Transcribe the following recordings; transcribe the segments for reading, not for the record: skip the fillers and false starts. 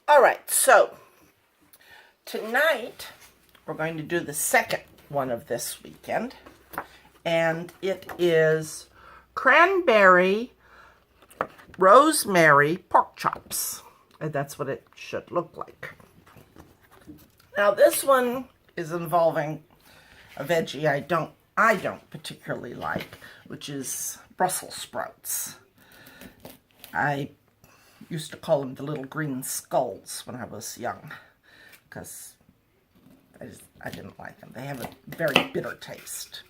All right, so tonight we're going to do the second one of this weekend, and it is cranberry rosemary pork chops. And that's what it should look like. Now this one is involving a veggie I don't particularly like, which is Brussels sprouts. I used to call them the little green skulls when I was young, because I didn't like them. They have a very bitter taste.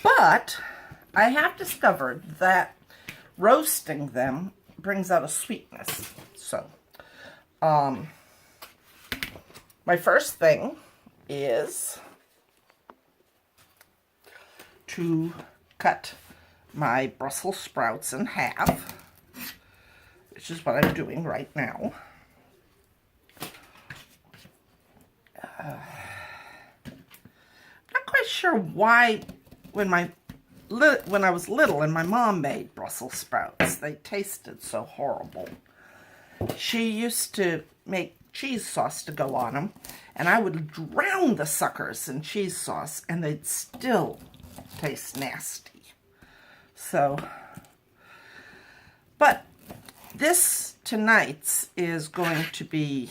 But I have discovered that roasting them brings out a sweetness. So, my first thing is to cut my Brussels sprouts in half, which is what I'm doing right now. I'm not quite sure why when I was little and my mom made Brussels sprouts, they tasted so horrible. She used to make cheese sauce to go on them, and I would drown the suckers in cheese sauce, and they'd still taste nasty. So, but this tonight's is going to be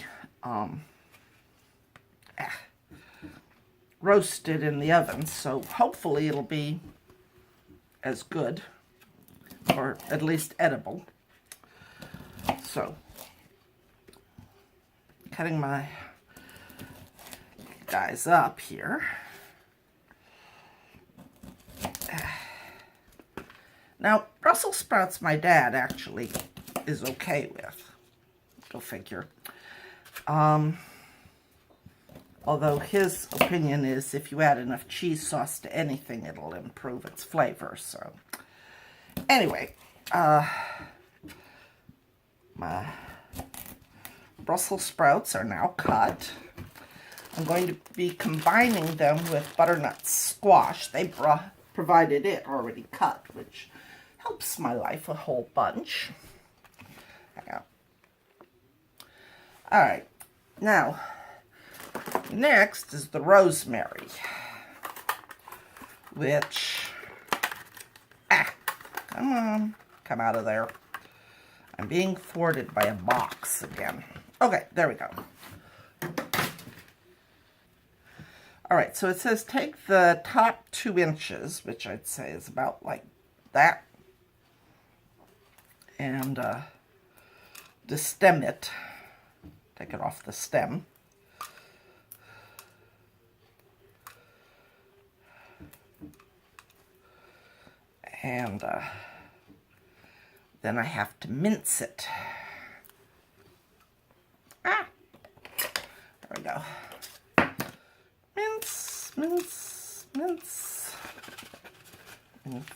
roasted in the oven, so hopefully it'll be as good, or at least edible. So, cutting my guys up here. Now, Brussels sprouts my dad actually is okay with. Go figure. Although his opinion is if you add enough cheese sauce to anything, it'll improve its flavor. So, anyway, my Brussels sprouts are now cut. I'm going to be combining them with butternut squash. They provided it already cut, which helps my life a whole bunch. Hang on. All right, now next is the rosemary, which, come out of there. I'm being thwarted by a box again. Okay, there we go. All right, so it says take the top 2 inches, which I'd say is about like that, and destem it. Take it off the stem. And then I have to mince it. There we go. Mince, mince, mince, mince.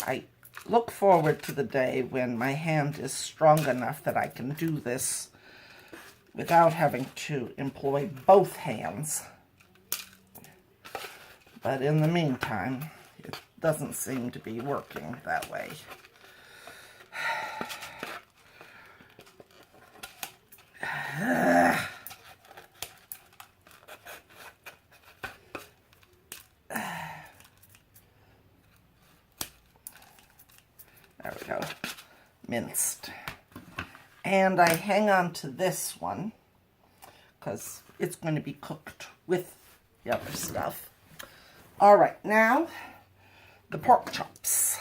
I look forward to the day when my hand is strong enough that I can do this without having to employ both hands. But in the meantime, it doesn't seem to be working that way. There we go. Minced. And I hang on to this one because it's going to be cooked with the other stuff. All right, now the pork chops.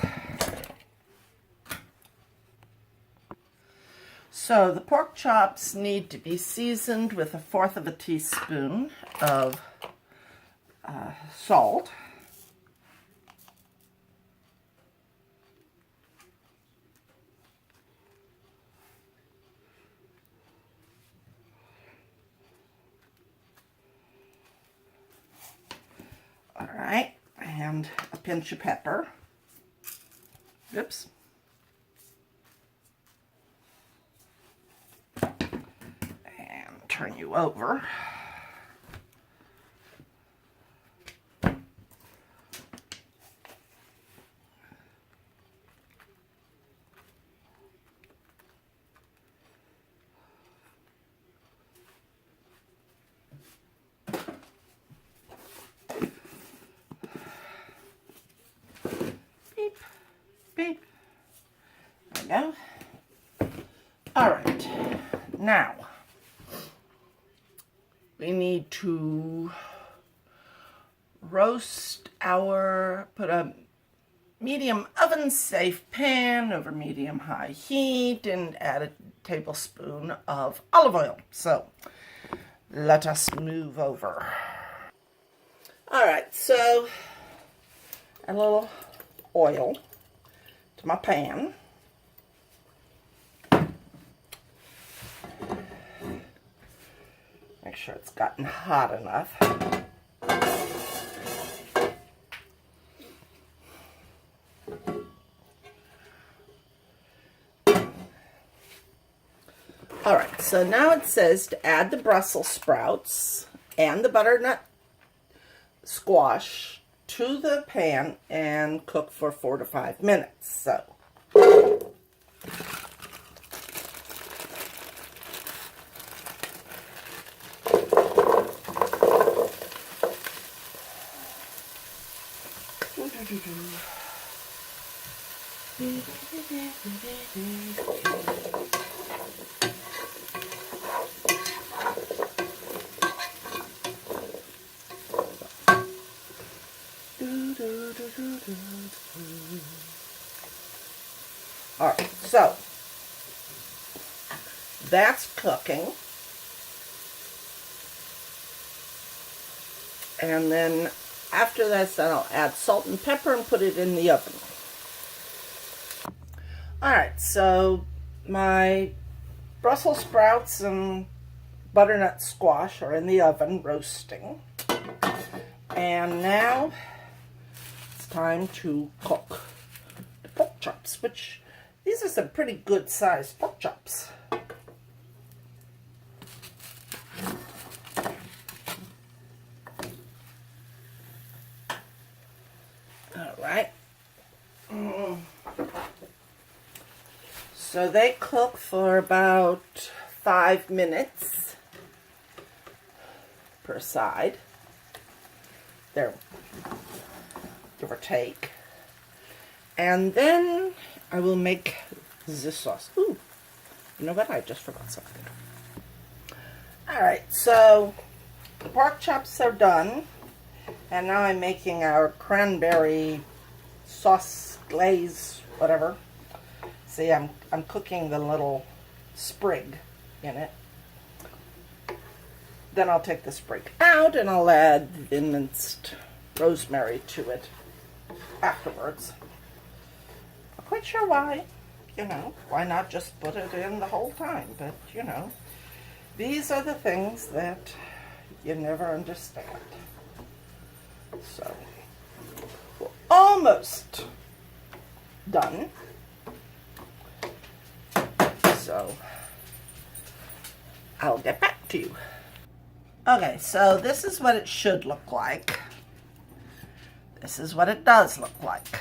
So the pork chops need to be seasoned with 1/4 teaspoon of salt. All right, and a pinch of pepper. Oops. And turn you over. recipe. There we go. All right, now we need to roast put a medium oven safe pan over medium high heat and add a tablespoon of olive oil. So let us move over. All right, so add a little oil to my pan. Make sure it's gotten hot enough. All right, so now it says to add the Brussels sprouts and the butternut squash to the pan and cook for 4 to 5 minutes. So all right, so that's cooking. And then after that's done, I'll add salt and pepper and put it in the oven. All right, so my Brussels sprouts and butternut squash are in the oven roasting. And now it's time to cook the pork chops, which these are some pretty good sized pork chops. All right. So they cook for about 5 minutes per side. There, give or take. And then I will make the sauce. Ooh, you know what? I just forgot something. All right, so the pork chops are done. And now I'm making our cranberry sauce, glaze, whatever. See, I'm cooking the little sprig in it. Then I'll take the sprig out and I'll add the minced rosemary to it afterwards. Not quite sure why, why not just put it in the whole time? But, these are the things that you never understand. So, we're almost done. So, I'll get back to you. Okay, so this is what it should look like. This is what it does look like.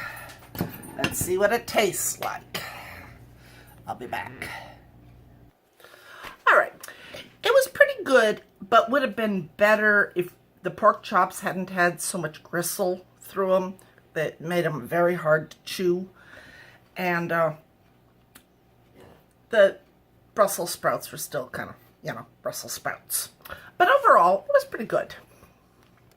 Let's see what it tastes like. I'll be back. All right, it was pretty good, but would have been better if the pork chops hadn't had so much gristle through them that made them very hard to chew. And the Brussels sprouts were still kind of, Brussels sprouts. But overall, it was pretty good.